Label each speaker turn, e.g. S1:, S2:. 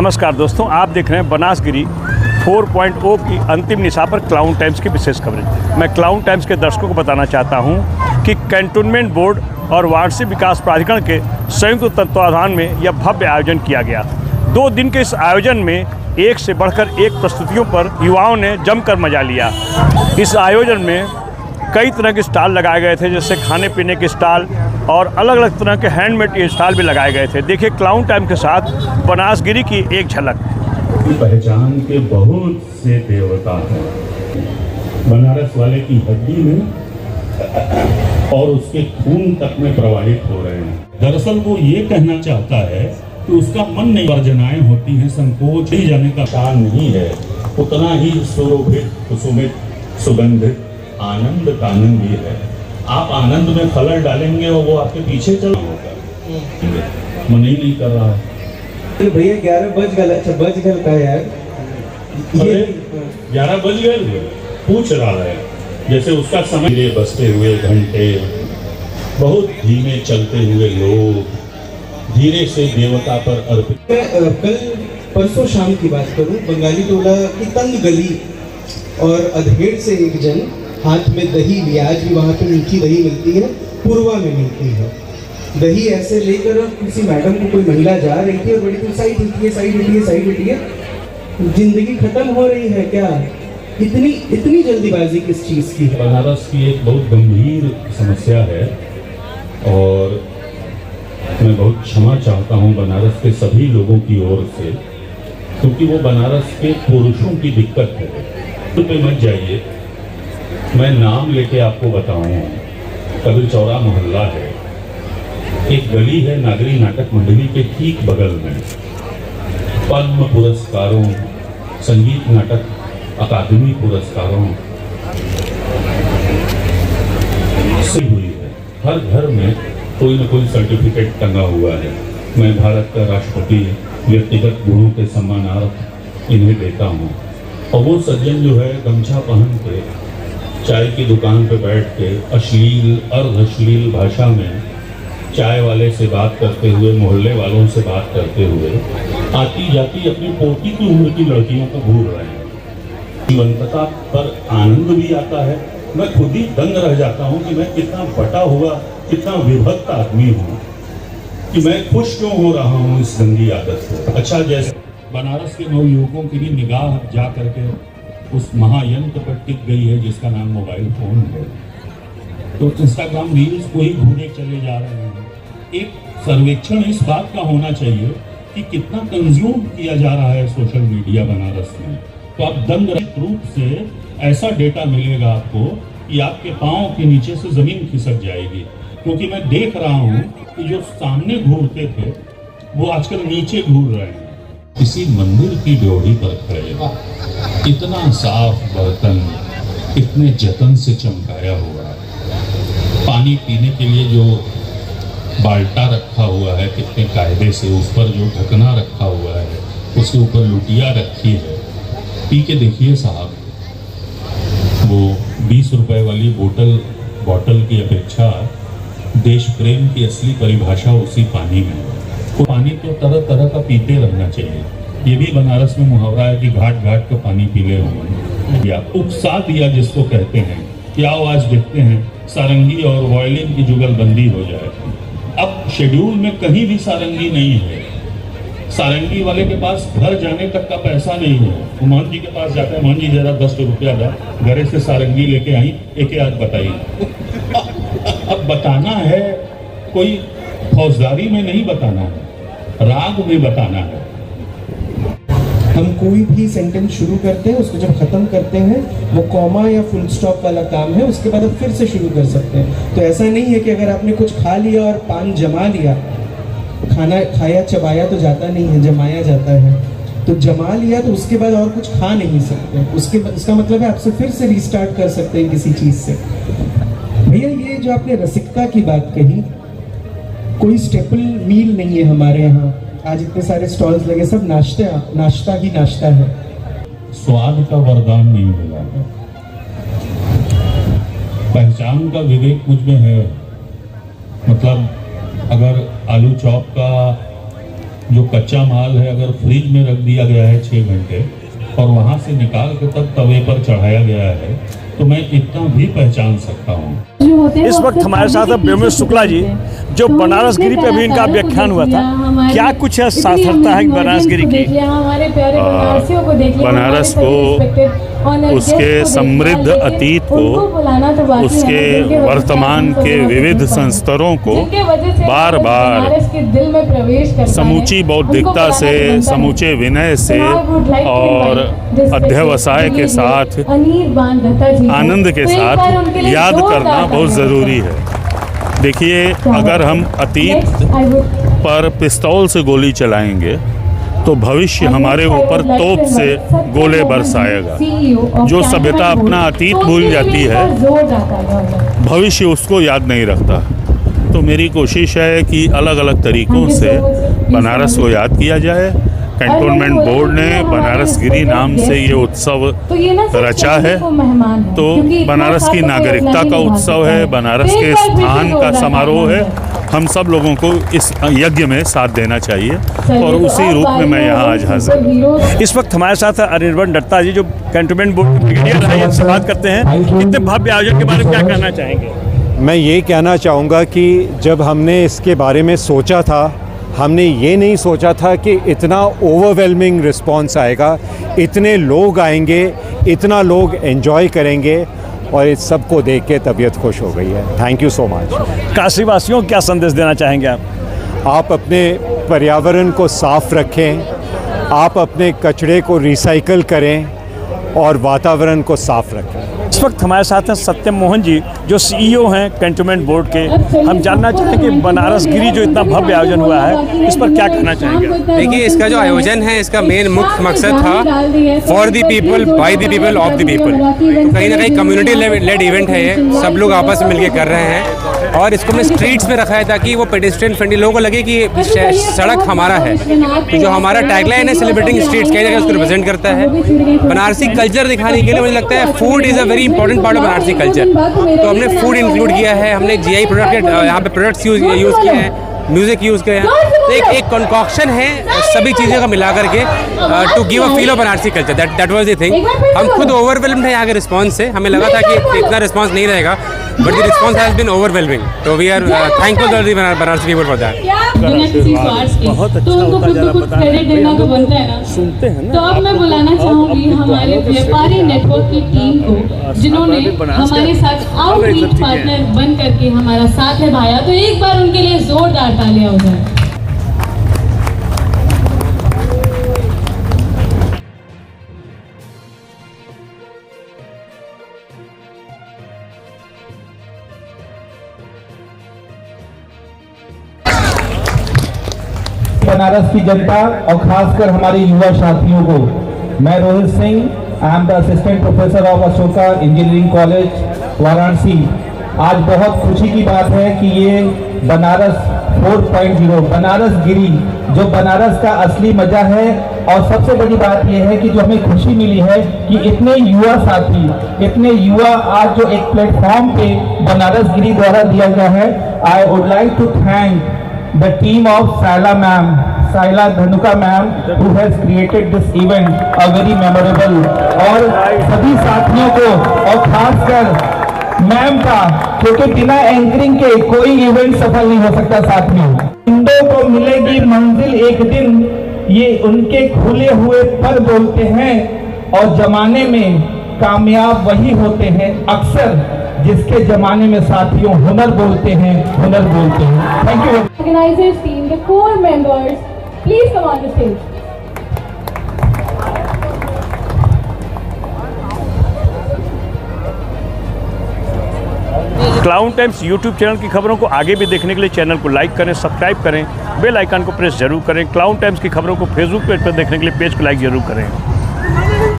S1: नमस्कार दोस्तों, आप देख रहे हैं बनासगिरी 4.0 की अंतिम निशा पर क्लाउन टाइम्स की विशेष कवरेज। मैं क्लाउन टाइम्स के दर्शकों को बताना चाहता हूं कि कैंटोनमेंट बोर्ड और वार्षिक विकास प्राधिकरण के संयुक्त तत्वाधान में यह भव्य आयोजन किया गया। 2 दिन के इस आयोजन में एक से बढ़कर एक प्रस्तुतियों पर युवाओं ने जमकर मजा लिया। इस आयोजन में कई तरह के स्टॉल लगाए गए थे, जैसे खाने पीने के स्टॉल और अलग अलग तरह के हैंडमेड स्टॉल भी लगाए गए थे। देखिए क्लाउन टाइम के साथ बनासगिरी की एक झलक।
S2: पहचान के बहुत से देवता हैं बनारस वाले की हड्डी में और उसके खून तक में प्रवाहित हो रहे हैं। दरअसल वो ये कहना चाहता है कि उसका मन नहीं, वर्जनाएं होती हैं, संकोच ही जाने का शान नहीं है, उतना ही सुरभित कुसुमित सुगंधित आनंद कानन भी है। आप आनंद में कलर डालेंगे और वो आपके पीछे चल होगा। मन ही नहीं कर रहा है।
S3: तो भैया 11 बज गया। अच्छा बज गया का यार,
S2: ये 11 बज गए पूछ रहा है, जैसे उसका समय बजते हुए घंटे, बहुत धीमे चलते हुए लोग धीरे से देवता पर अर्पित।
S3: कल परसों शाम की बात करूं, बंगाली टोला की तंग गली और अधेड़ से एक जन हाथ में दही लिया। आज भी वहाँ पे मीठी दही मिलती है, पूर्वा में मिलती है। दही ऐसे लेकर किसी मैडम को कोई महिला जा रही थी और बड़ी तो साइड उठिए साइड उठिए साइड उठिए। जिंदगी खत्म हो रही है क्या? इतनी जल्दीबाजी किस चीज़ की है?
S2: बनारस की एक बहुत गंभीर समस्या है और मैं बहुत क्षमा चाहता हूँ बनारस के सभी लोगों की ओर से, क्योंकि वो बनारस के पुरुषों की दिक्कत है। पे मत जाइए, मैं नाम लेके आपको बताऊँ। कबीर चौरा मोहल्ला है, एक गली है नागरी नाटक मंडली के ठीक बगल में। पद्म पुरस्कारों, संगीत नाटक अकादमी पुरस्कारों से हुई है। हर घर में कोई न कोई सर्टिफिकेट टंगा हुआ है। मैं भारत का राष्ट्रपति व्यक्तिगत गुणों के सम्मानार्थ इन्हें देता हूँ। और वो सज्जन जो है गमछा पहन के चाय की दुकान पर बैठ के अश्लील अर्ध अश्लील भाषा में चाय वाले से बात करते हुए, मोहल्ले वालों से बात करते हुए आती जाती अपनी पोती की उम्र की लड़कियों को भूल रहे हैं। जीवंतता पर आनंद भी आता है। मैं खुद ही दंग रह जाता हूँ कि मैं कितना बटा हुआ, कितना विभक्त आदमी हूँ कि मैं खुश क्यों हो रहा हूँ इस गंदी आदत से। अच्छा, जैसे बनारस के नवयुवकों की भी निगाह जा करके उस महायंत्र पर टिक गई है जिसका नाम मोबाइल फोन है। तो इंस्टाग्राम रील्स को ही घूमे चले जा रहे हैं। एक सर्वेक्षण इस बात का होना चाहिए कि कितना कंज्यूम किया जा रहा है सोशल मीडिया बनारस में। तो आप दंग रूप से ऐसा डेटा मिलेगा आपको कि आपके पाँव के नीचे से जमीन खिसक जाएगी। क्योंकि मैं देख रहा हूँ कि जो सामने घूरते थे वो आजकल नीचे घूर रहे हैं। किसी मंदिर की ड्योढ़ी पर खड़े, इतना साफ बर्तन, इतने जतन से चमकाया हुआ, पानी पीने के लिए जो बाल्टा रखा हुआ है कितने कायदे से, उस पर जो ढकना रखा हुआ है, उसके ऊपर लुटिया रखी है। पी के देखिए साहब, वो 20 रुपए वाली बोतल की अपेक्षा देश प्रेम की असली परिभाषा उसी पानी में है। तो पानी तो तरह तरह का पीते रहना चाहिए। ये भी बनारस में मुहावरा है कि घाट घाट का पानी पी ले होंगे, या उपसा दिया जिसको कहते हैं। क्या आज देखते हैं सारंगी और वायलिन की जुगलबंदी हो जाए। अब शेड्यूल में कहीं भी सारंगी नहीं है। सारंगी वाले के पास घर जाने तक का पैसा नहीं है। वो मान जी के पास जाता है, मान जी जरा 10 रुपया दा, घरे से सारंगी लेके आई, एक आध बताइए। अब बताना है कोई फौजदारी में नहीं बताना है, राग में बताना है।
S3: हम कोई भी सेंटेंस शुरू करते हैं, उसको जब खत्म करते हैं वो कॉमा या फुल स्टॉप वाला काम है, उसके बाद आप फिर से शुरू कर सकते हैं। तो ऐसा नहीं है कि अगर आपने कुछ खा लिया और पान जमा लिया, खाना खाया चबाया तो जाता नहीं है, जमाया जाता है। तो जमा लिया तो उसके बाद और कुछ खा नहीं सकते। उसका मतलब है आपसे फिर से रिस्टार्ट कर सकते हैं किसी चीज़ से। भैया ये जो आपने रसिकता की बात कही, कोई स्टेपल मील नहीं है हमारे यहाँ। आज इतने सारे स्टॉल्स लगे, सब नाश्ता ही नाश्ता है।
S2: स्वाद का वरदान नहीं मिला है, पहचान का विवेक मुझ में है। मतलब अगर आलू चॉप का जो कच्चा माल है अगर फ्रिज में रख दिया गया है 6 घंटे और वहाँ से निकाल के तब तवे पर चढ़ाया गया है, तो मैं इतना भी पहचान सकता हूँ।
S1: इस वक्त हमारे साथ है व्योमेश शुक्ला जी, जो बनारस गिरी पे अभी इनका व्याख्यान हुआ था। क्या कुछ सार्थकता है बनारस गिरी की?
S4: बनारस को, उसके समृद्ध अतीत को, उसके वर्तमान के विविध संस्तरों को बार बार समूची बौद्धिकता से, समूचे विनय से और अध्यवसाय के साथ, आनंद के साथ याद करना बहुत ज़रूरी है। देखिए, अगर हम अतीत पर पिस्तौल से गोली चलाएंगे तो भविष्य हमारे ऊपर तोप से गोले बरसाएगा। जो सभ्यता अपना अतीत भूल जाती है, भविष्य उसको याद नहीं रखता। तो मेरी कोशिश है कि अलग अलग तरीक़ों से बनारस को याद किया जाए। कैंटोनमेंट बोर्ड ने बनारस गिरी नाम से ये उत्सव रचा है, तो बनारस की नागरिकता का उत्सव है, बनारस के स्थान का समारोह है। हम सब लोगों को इस यज्ञ में साथ देना चाहिए और उसी रूप में मैं यहाँ आज हाजिर हूँ।
S1: इस वक्त हमारे साथ अनिर्बन दत्ता जी, जो कैंटोनमेंट बोर्ड के ब्रिगेडियर हैं, से बात करते हैं। इतने भव्य आयोजन के बारे में क्या कहना चाहेंगे?
S5: मैं ये कहना चाहूँगा कि जब हमने इसके बारे में सोचा था, हमने ये नहीं सोचा था कि इतना ओवरवेलमिंग रिस्पांस आएगा, इतने लोग आएंगे, इतना लोग एंजॉय करेंगे और इस सब को देख के तबीयत खुश हो गई है। Thank you so much.
S1: Kashi वासियों को क्या संदेश देना चाहेंगे आप?
S5: आप अपने पर्यावरण को साफ रखें, आप अपने कचरे को रिसाइकल करें और वातावरण को साफ रखें।
S1: इस वक्त हमारे साथ हैं सत्यम मोहन जी, जो CEO हैं कैंटोनमेंट बोर्ड के। हम जानना चाहेंगे बनारस गिरी जो इतना भव्य आयोजन हुआ है, इस पर क्या कहना चाहेंगे?
S6: देखिए, इसका जो आयोजन है, इसका मेन मुख्य मकसद था for the people, by the people, of the people. तो कहीं ना कहीं कम्युनिटी लेड इवेंट है ये, सब लोग आपस में मिलकर कर रहे हैं और इसको हमने स्ट्रीट्स में रखा है ताकि वो पेडेस्ट्रियन फ्रेंडली लोगों को लगे कि सड़क हमारा है। तो जो हमारा टैगलाइन है सेलिब्रेटिंग स्ट्रीट्स, कहीं ना कहीं उसको रिप्रेजेंट करता है। बनारसी कल्चर दिखाने के लिए मुझे लगता है food is a very important part of Banarasi culture. तो हमने फूड इंक्लूड किया है, हमने GI प्रोडक्ट यहाँ पे प्रोडक्ट्स यूज़ किए हैं, म्यूजिक यूज़ किए हैं। तो एक कॉन्कॉक्शन है सभी चीज़ों का मिला करके to give a feel of Banarasi culture. That was the thing. हम खुद ओवरवेल्म्ड है यहाँ के रिस्पांस से। हमें लगा था कि इतना रिस्पांस नहीं रहेगा, but the response has been overwhelming. तो we are thankful to the Banarasi people for that.
S1: बहुत अच्छा
S4: तो उनको
S1: होता
S4: खुद
S1: जा
S4: को
S1: रहा,
S4: कुछ
S1: पता
S4: क्रेडिट देना तो बनता है ना।
S1: सुनते हैं ना।
S4: तो अब मैं बुलाना चाहूंगी हमारे व्यापारी नेटवर्क की टीम को, जिन्होंने हमारे साथ आउटरीच पार्टनर बन करके हमारा साथ निभाया। तो एक बार उनके लिए जोरदार तालियां हो जाए।
S7: बनारस की जनता और खासकर हमारे युवा साथियों को, मैं Rohit Singh, I am the assistant professor of Ashoka engineering college Varanasi. आज बहुत खुशी की बात है कि ये बनारस 4.0 बनारस गिरी, जो बनारस का असली मजा है। और सबसे बड़ी बात यह है कि जो हमें खुशी मिली है कि इतने युवा साथी, इतने युवा आज जो एक प्लेटफॉर्म पे बनारस गिरी द्वारा दिया गया है। I would like to thank the team of Saila Dhanuka ma'am, who has created this event a very memorable। और सभी साथियों को और खासकर मैम का, क्योंकि बिना एंकरिंग के कोई इवेंट सफल नहीं हो सकता। साथियों, इंडो को मिलेगी मंजिल एक दिन, ये उनके खुले हुए पर बोलते हैं। और जमाने में कामयाब वही होते हैं अक्सर जिसके जमाने में साथियों हुनर बोलते हैं, हुनर बोलते हैं। Thank you.
S4: Organizers team, the core members, please come on the stage.
S1: Clown times YouTube channel की खबरों को आगे भी देखने के लिए चैनल को लाइक करें, सब्सक्राइब करें, बेल आइकन को प्रेस जरूर करें। क्लाउन टाइम्स की खबरों को फेसबुक पेज पर देखने के लिए पेज को लाइक जरूर करें।